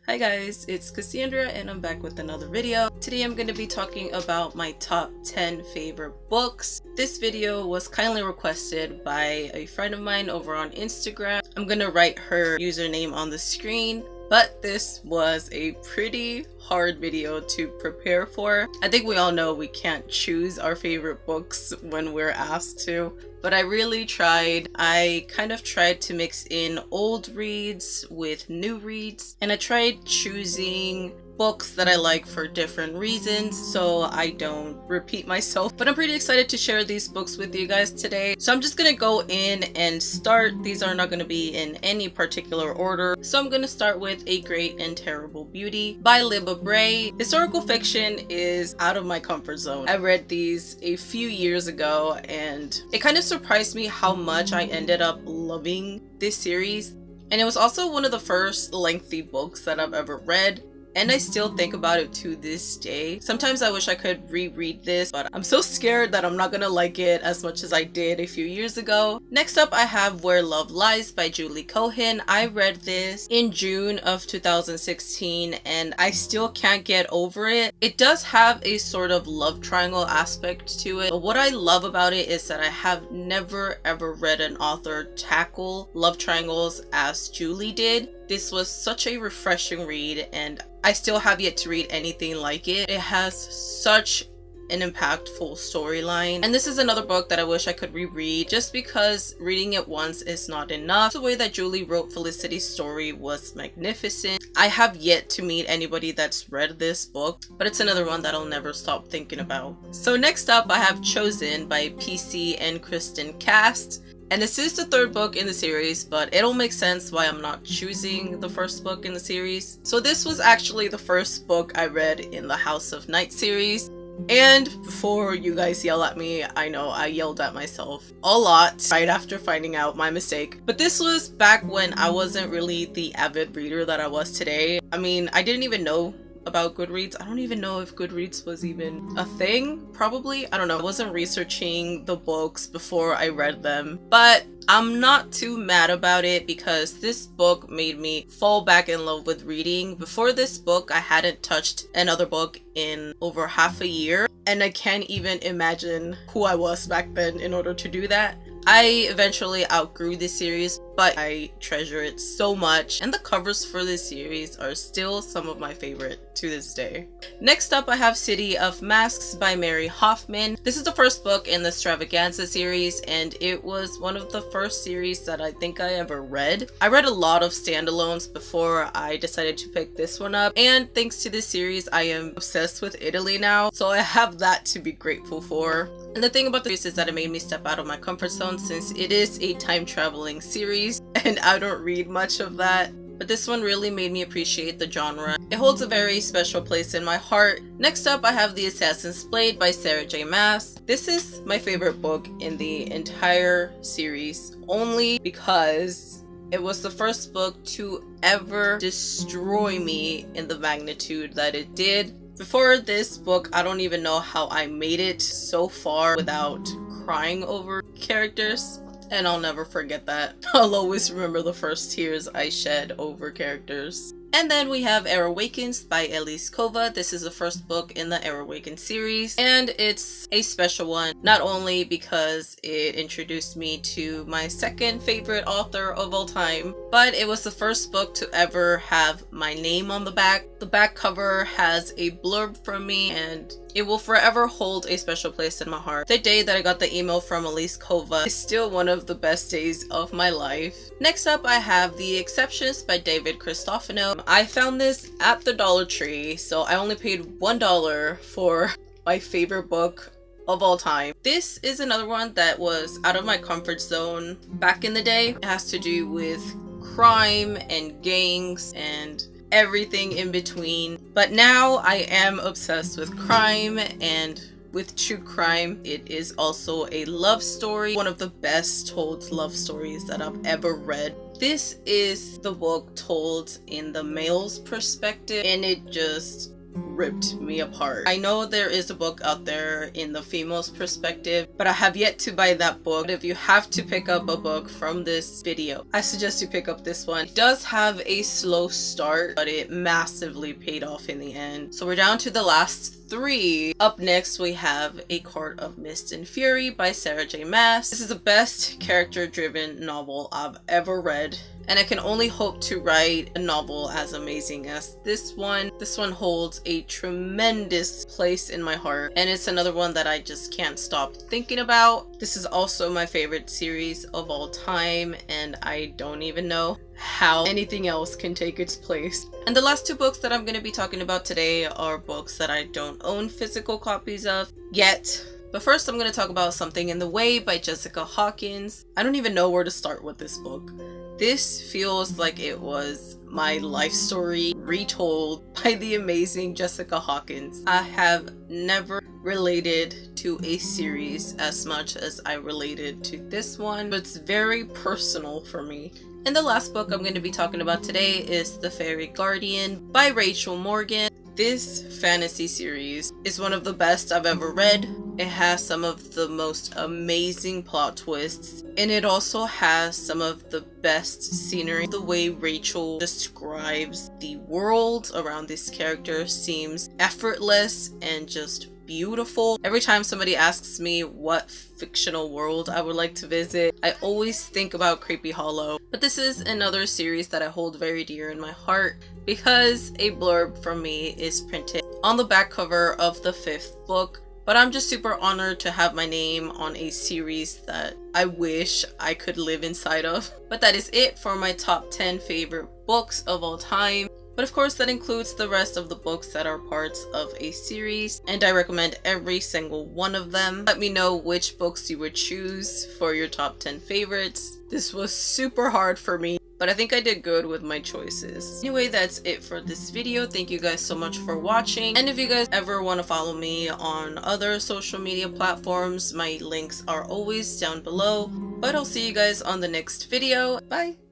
Hi guys, it's Cassandra and I'm back with another video. Today I'm going to be talking about my top 10 favorite books. This video was kindly requested by a friend of mine over on Instagram. I'm going to write her username on the screen, but this was a pretty hard video to prepare for. I think we all know we can't choose our favorite books when we're asked to, but I really tried. I kind of tried to mix in old reads with new reads, and I tried choosing books that I like for different reasons so I don't repeat myself. But I'm pretty excited to share these books with you guys today. So I'm just gonna go in and start. These are not gonna be in any particular order. So I'm gonna start with A Great and Terrible Beauty by Libba Bray. Historical fiction is out of my comfort zone. I read these a few years ago and it kind of surprised me how much I ended up loving this series. And it was also one of the first lengthy books that I've ever read. And I still think about it to this day. Sometimes I wish I could reread this, but I'm so scared that I'm not gonna like it as much as I did a few years ago. Next up, I have Where Love Lies by Julie Cohen. I read this in June of 2016 and I still can't get over it. It does have a sort of love triangle aspect to it. But what I love about it is that I have never ever read an author tackle love triangles as Julie did. This was such a refreshing read and I still have yet to read anything like it. It has such an impactful storyline, and this is another book that I wish I could reread just because reading it once is not enough. The way that Julie wrote Felicity's story was magnificent. I have yet to meet anybody that's read this book, but it's another one that I'll never stop thinking about. So next up, I have Chosen by PC and Kristen Cast. And this is the third book in the series, but it'll make sense why I'm not choosing the first book in the series. So this was actually the first book I read in the House of Night series. And before you guys yell at me, I know I yelled at myself a lot right after finding out my mistake. But this was back when I wasn't really the avid reader that I was today. I mean, I didn't even know about Goodreads. I don't even know if Goodreads was even a thing. Probably. I don't know. I wasn't researching the books before I read them. But I'm not too mad about it because this book made me fall back in love with reading. Before this book, I hadn't touched another book in over half a year. And I can't even imagine who I was back then in order to do that. I eventually outgrew this series, but I treasure it so much, and the covers for this series are still some of my favorite to this day. Next up, I have City of Masks by Mary Hoffman. This is the first book in the Extravaganza series, and it was one of the first series that I think I ever read. I read a lot of standalones before I decided to pick this one up, and thanks to this series, I am obsessed with Italy now, so I have that to be grateful for. And the thing about this is that it made me step out of my comfort zone since it is a time-traveling series and I don't read much of that. But this one really made me appreciate the genre. It holds a very special place in my heart. Next up, I have The Assassin's Blade by Sarah J. Maas. This is my favorite book in the entire series, only because it was the first book to ever destroy me in the magnitude that it did. Before this book, I don't even know how I made it so far without crying over characters. And I'll never forget that. I'll always remember the first tears I shed over characters. And then we have Awakens by Elise Kova. This is the first book in the Awakens series, and it's a special one, not only because it introduced me to my second favorite author of all time, but it was the first book to ever have my name on the back. The back cover has a blurb from me, and it will forever hold a special place in my heart. The day that I got the email from Elise Kova is still one of the best days of my life. Next up, I have The Exceptions by David Cristofano. I found this at the Dollar Tree, so I only paid $1 for my favorite book of all time. This is another one that was out of my comfort zone back in the day. It has to do with crime and gangs and everything in between. But now I am obsessed with crime and with true crime. It is also a love story, one of the best told love stories that I've ever read. This is the book told in the male's perspective, and it just ripped me apart. I know there is a book out there in the female's perspective, but I have yet to buy that book. If you have to pick up a book from this video, I suggest you pick up this one. It does have a slow start, but it massively paid off in the end. So we're down to the last 3. Up next we have A Court of Mist and Fury by Sarah J Maas. This is the best character driven novel I've ever read, and I can only hope to write a novel as amazing as this one. This one holds a tremendous place in my heart, and it's another one that I just can't stop thinking about. This is also my favorite series of all time, and I don't even know how anything else can take its place. And the last 2 books that I'm going to be talking about today are books that I don't own physical copies of yet. But first I'm going to talk about Something in the Way by Jessica Hawkins. I don't even know where to start with this book. This feels like it was my life story retold by the amazing Jessica Hawkins. I have never related to a series as much as I related to this one, but it's very personal for me. And the last book I'm going to be talking about today is The Faerie Guardian by Rachel Morgan. This fantasy series is one of the best I've ever read. It has some of the most amazing plot twists, and it also has some of the best scenery. The way Rachel describes the world around this character seems effortless and just beautiful. Every time somebody asks me what fictional world I would like to visit, I always think about Creepy Hollow. But this is another series that I hold very dear in my heart because a blurb from me is printed on the back cover of the 5th book. But I'm just super honored to have my name on a series that I wish I could live inside of. But that is it for my top 10 favorite books of all time. But of course that includes the rest of the books that are parts of a series, and I recommend every single one of them. Let me know which books you would choose for your top 10 favorites. This was super hard for me, but I think I did good with my choices. Anyway, that's it for this video. Thank you guys so much for watching, and if you guys ever want to follow me on other social media platforms, my links are always down below. But I'll see you guys on the next video. Bye!